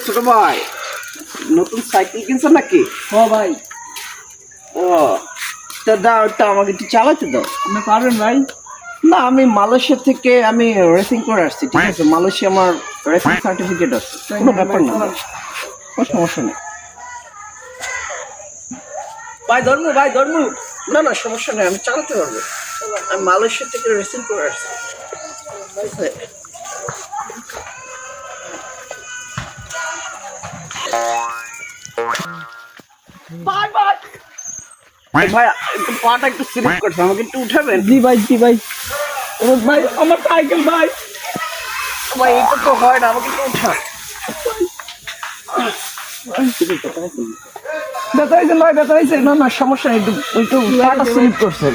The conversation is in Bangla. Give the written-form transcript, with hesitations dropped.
ছোট ভাই, নতুন সাইকেল কিনছো নাকি? ও ভাই, ও তা দাও, ওটা আমাকে একটু চালাতে দাও। আপনি পারবেন ভাই? না, আমি মালয়েশিয়া থেকে রেসিং করে আসছি, ঠিক আছে? মালয়েশিয়া আমার রেসিং সার্টিফিকেট আছে, কোনো ব্যাপার না, কোনো সমস্যা নেই। ভাই ধর্ম, না না সমস্যা নেই, আমি চালাতে পারবো। আমি মালয়েশিয়া থেকে রেসিং করে আসছি, ঠিক আছে? ভাই একটু পাটা একটু স্লিপ করছে, আমাকে একটু উঠাবেন? জি ভাই, জি ভাই। ও ভাই, আমার সাইকেল ভাই। ভাই এটা তো হয় না, আমাকে একটু উঠা। ব্যথা হয়েছে ভাই, ব্যথা হয়েছে। না না সমস্যা নেই, একটু পাটা স্লিপ করছে।